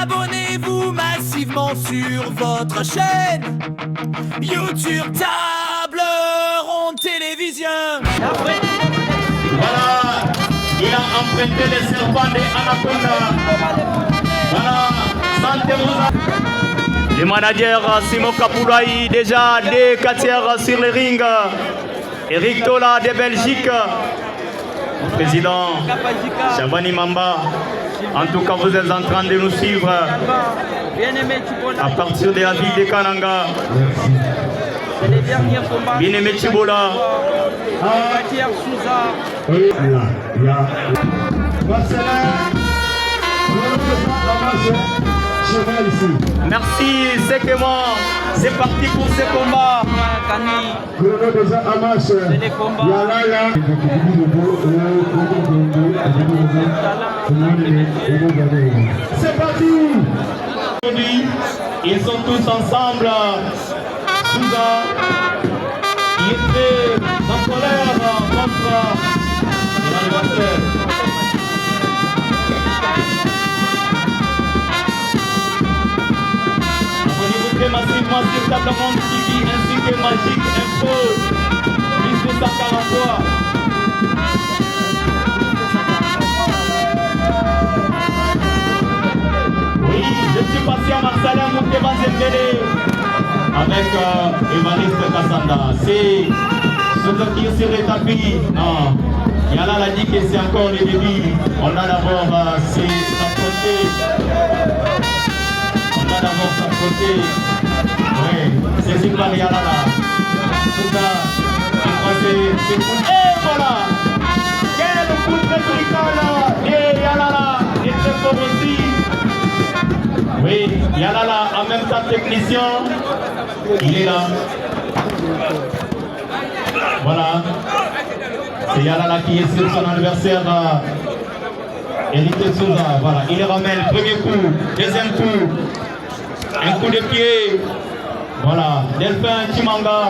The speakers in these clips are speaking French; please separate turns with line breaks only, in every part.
Abonnez-vous massivement sur votre chaîne YouTube Table Ronde Télévision.
Voilà, il a emprunté les serpents de Anaconda. Voilà, sentez-vous. Le manager Simon Kapoulaï, déjà des quartiers sur le ring. Eric Tola de Belgique. Président Chavani Mamba. En tout cas, vous êtes en train de nous suivre à partir de la ville de Kananga. Bien-aimé Chibola. Merci, c'est que moi, c'est parti pour ce combat. C'est parti. Aujourd'hui, ils sont tous ensemble. Souza, il est en colère contre l'adversaire. Abonnez-vous massivement sur Table Ronde TV ainsi que Magic Info. Plus de 143. Oui, je suis passé à Marsalem Moukeba Zembele avec Évariste Kassanda. C'est ce qui est sur le tapis. Non, Yala l'a dit que c'est encore le début. On a d'abord s'affronter. On a d'abord s'affronter. Oui, c'est sur par Yala là. Tout ça, c'est cool. Et voilà! Quel coup de républicain! Et Yala là, est très fort aussi. Oui, Yalala en même temps technicien, il est là. Voilà. C'est Yalala qui est sur son adversaire, Eric Souza. Voilà, il ramène premier coup, deuxième coup, un coup de pied. Voilà, Delphin Chimanga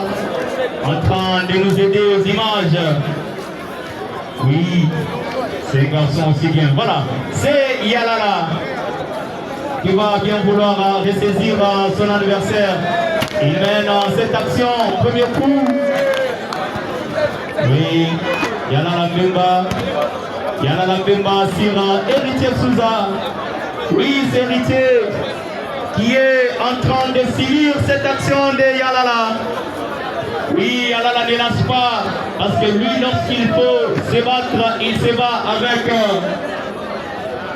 en train de nous aider aux images. Oui, ces garçons aussi bien. Voilà, c'est Yalala qui va bien vouloir ressaisir son adversaire. Il mène cette action au premier coup. Oui, Yana la Bemba sur Héritier Souza. Oui, c'est Héritier qui est en train de saisir cette action de Yalala. Oui, Yalala ne lâche pas parce que lui, lorsqu'il faut se battre, il se bat avec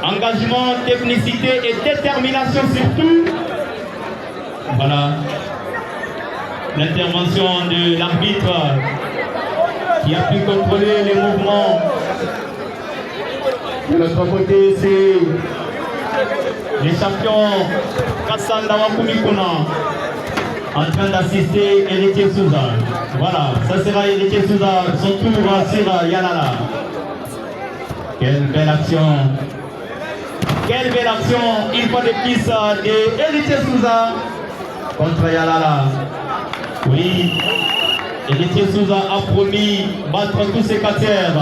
engagement, technicité et détermination surtout. Voilà l'intervention de l'arbitre qui a pu contrôler les mouvements. De l'autre côté, c'est les champions Kassanda Wakumikuna en train d'assister Héritier Souza. Voilà, ça sera Héritier Souza, son tour sur Yalala. Quelle belle action! Quelle belle action, une fois de plus, de Héritier Souza contre Yalala. Oui, Héritier Souza a promis battre tous ses quartiers.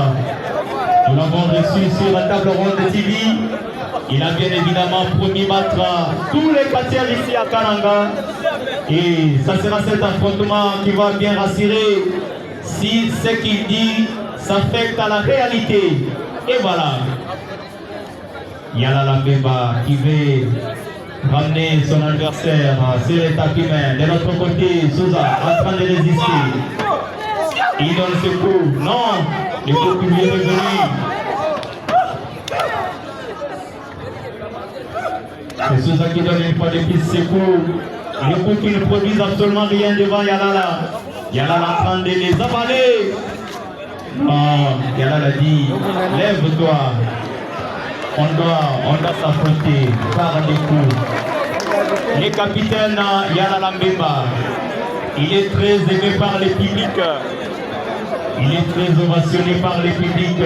Nous l'avons reçu sur la Table Ronde TV. Il a bien évidemment promis battre tous les quartiers ici à Kananga. Et ça sera cet affrontement qui va bien rassurer si ce qu'il dit s'affecte à la réalité. Et voilà. Yalala Bemba qui veut ramener son adversaire sur les tapis main. De l'autre côté, Souza en train de résister. Il donne ce coup. Non, le coup qui lui est revenu. C'est Souza qui donne une fois de plus ce coup. Le coup qui ne produit absolument rien devant Yalala. Yalala en train de les avaler. Oh, Yalala dit, lève-toi. On doit s'affronter par des coups. Le capitaine Yalala Bemba, il est très aimé par le public. Il est très ovationné par le public.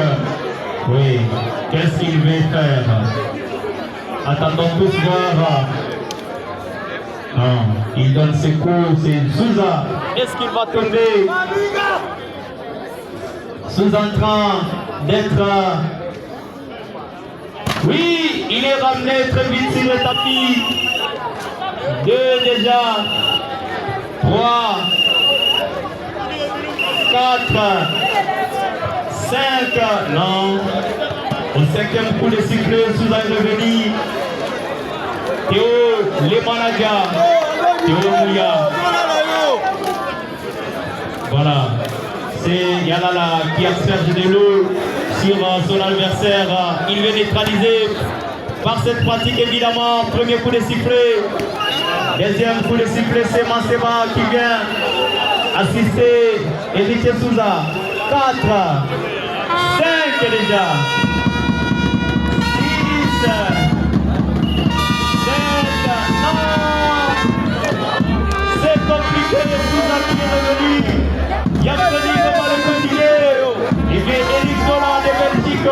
Oui, qu'est-ce qu'il veut faire? Attendons tous voir. Non, il donne ses coups, c'est Souza. Est-ce qu'il va tomber? Souza en train d'être Oui, il est ramené très vite sur le tapis. 2 déjà. 3. 4. 5. Non. Au 5e coup de sifflet, Souza est revenu. Théo Lemanaga. Théo Mouya. Voilà. C'est Yalala qui asperge de l'eau sur son adversaire. Il est neutralisé par cette pratique évidemment. Premier coup de sifflet. Deuxième coup de sifflet, c'est Masseba qui vient assister Héritier Souza. 4, 5 déjà. 6, 7, non. C'est compliqué, Souza qui est revenu. Yassani ne va pas le continuer. Il vient Eric Zola de Belgique.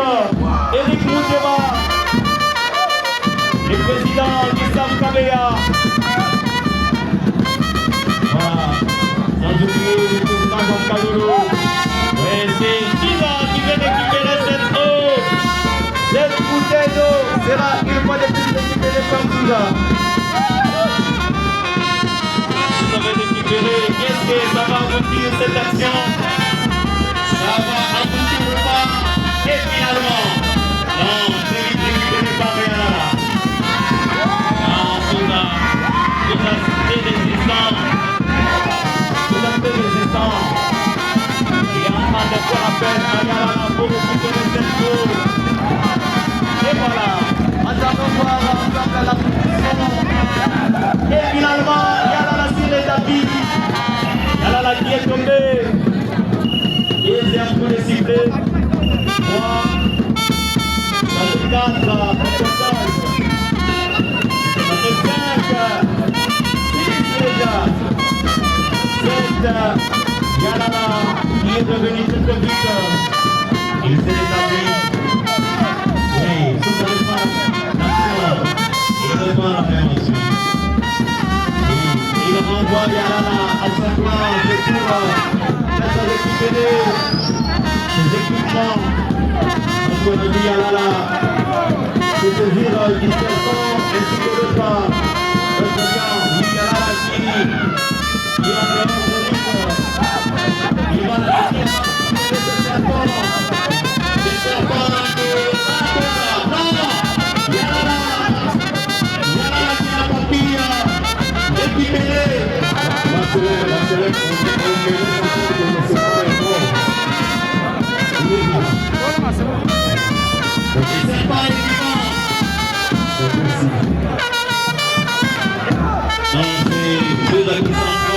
Eric Mouteba. Le président Gustave Kabea. Voilà. Sans oublier le président Jean Kalolo. Oui, c'est China qui vient récupérer cette eau. Cette bouteille d'eau sera une fois de plus récupérée par Souza. Vous avez récupéré. Est-ce que ça va aboutir cette action? Ça va aboutir ou pas? Et finalement, non, c'est vite récupéré par Yalala. Non, Souza est résistant. Souza est résistant. Il est en train de faire appel à Yalala pour récupérer cette eau. Et voilà, attendons voir ensemble la position. Et finalement, Yalala sur les tapis. Yalala qui est tombé. Deuxième coup de sifflet. 3. Ça fait 4. Ça fait 5. 6 déjà. 7. Yalala qui est revenu tout vite. Il s'est établi. Oui, sous sa défense. Il reprend la main ensuite. Il renvoie Yalala à son plan de tour. Pour récupérer ses équipements. Notre ami Yalala se saisir du serpent ainsi que le pas. Notre gars, Yalala qui il va vraiment venir. Il va récupérer ce serpent. Le serpent de non, Yalala qui n'a pas pu récupérer. C'est pas évident. Non, c'est deux acquis encore.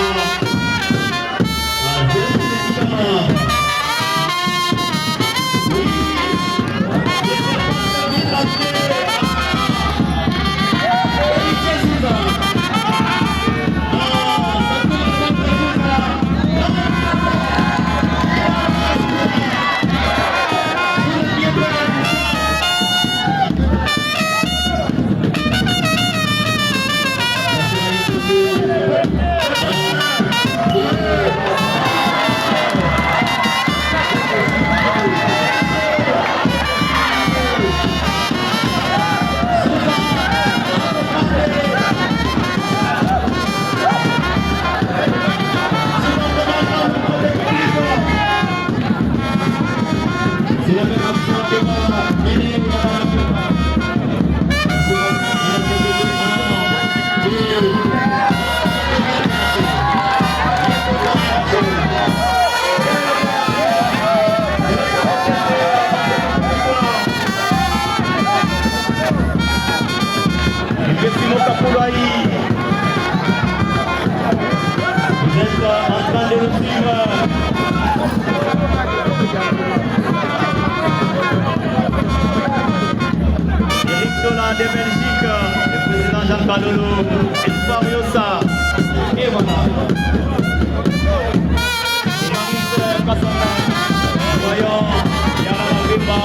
De Belgique, le président Jean Kalolo, Espariosa, et voilà. Voyons, Yalala Bimba,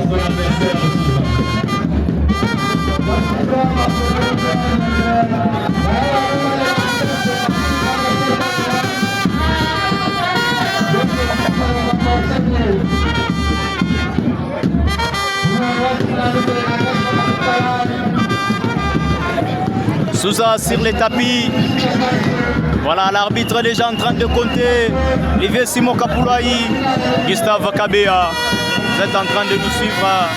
son adversaire
Souza sur les tapis. Voilà, l'arbitre est déjà en train de compter. Olivier Simon Kapoulaï, Gustave Kabea. Vous êtes en train de nous suivre.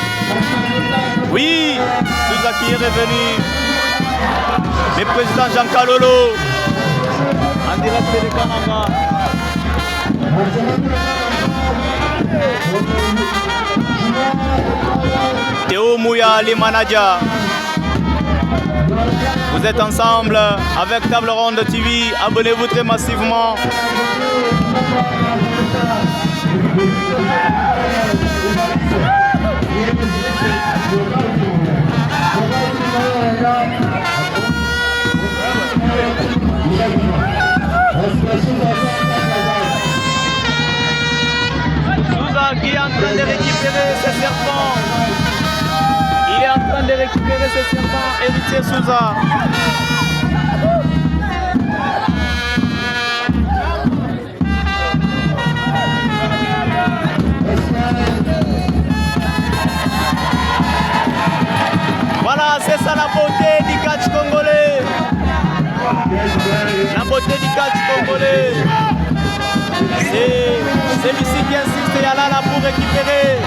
Oui, Souza qui est revenu. Le président Jean Kalolo. En direct de Kananga. Théo Mouya, les managers. Vous êtes ensemble avec Table Ronde TV. Abonnez-vous très massivement. Souza qui est en train de récupérer ses serpents. Il est en train de récupérer ses serpents. Héritier Souza. Voilà, c'est ça la beauté du catch congolais. La beauté du catch congolais. C'est celui-ci qui insiste Yalala pour récupérer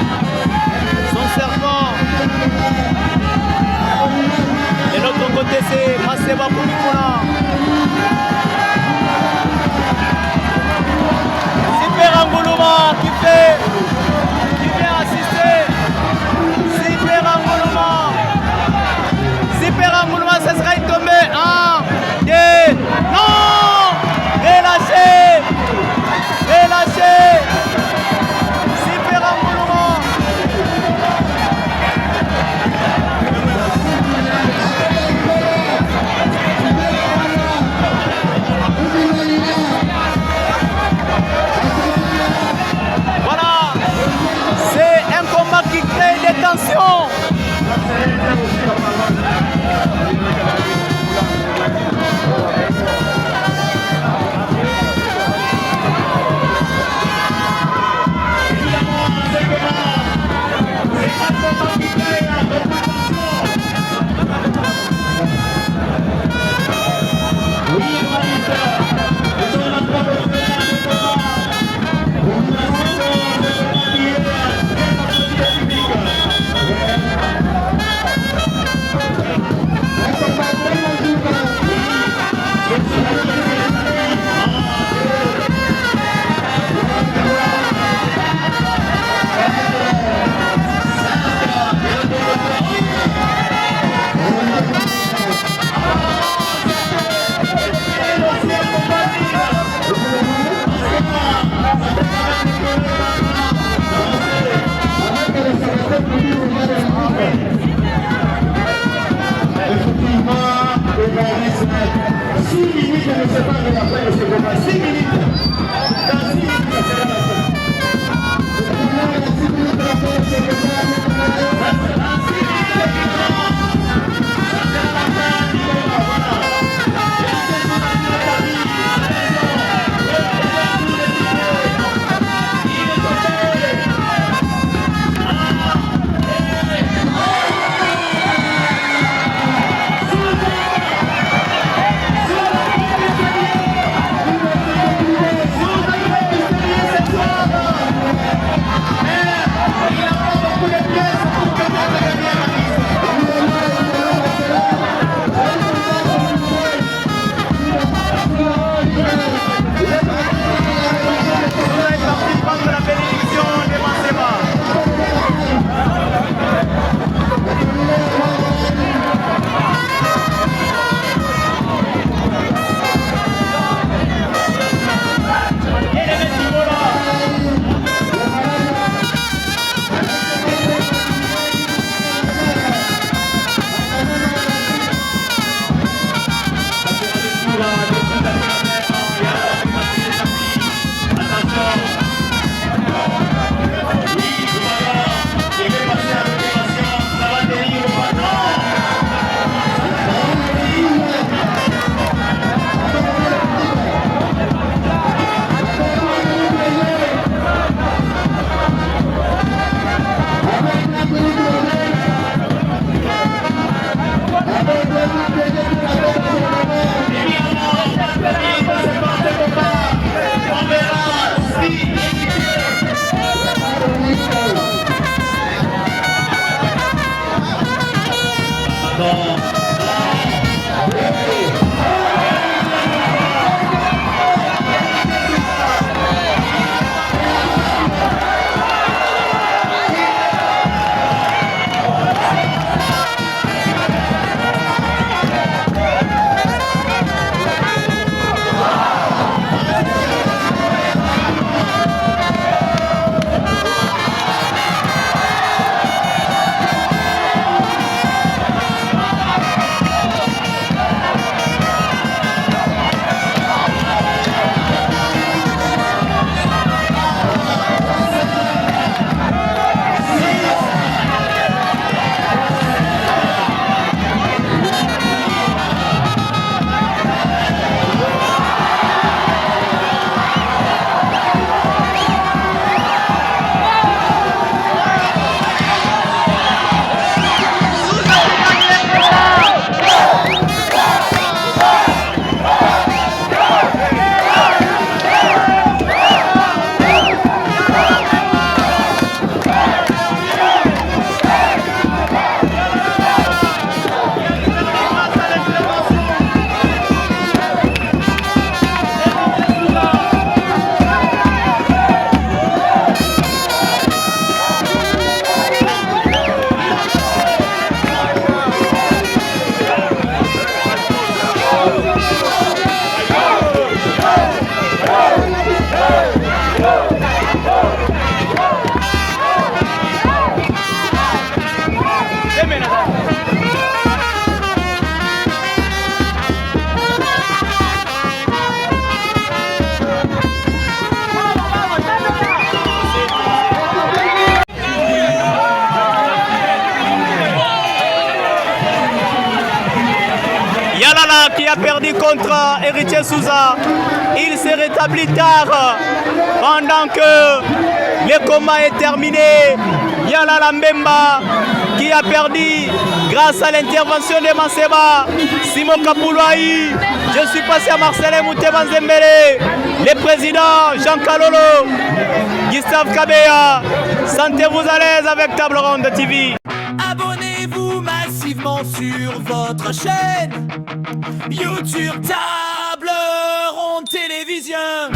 son serpent. De l'autre côté, c'est Maseba Poulikuna. Super Angouluma qui vient assister. Super Angouluma. Super Angouluma, ce sera une tombée. 1, 2, non! Relâché! Relâché! Super Angouluma!
Non.
Yalala qui a perdu contre Héritier Souza. Il s'est rétabli tard pendant que le combat est terminé. Yalala Mbemba qui a perdu grâce à l'intervention de Manseba. Simon Kapoulouaï. Je suis passé à Marcelin Mouteba Zembele. Le président Jean Kalolo. Gustave Kabea. Sentez-vous à l'aise avec Table Ronde TV.
Abonnez-vous massivement sur votre chaîne YouTube Table Ronde Télévision.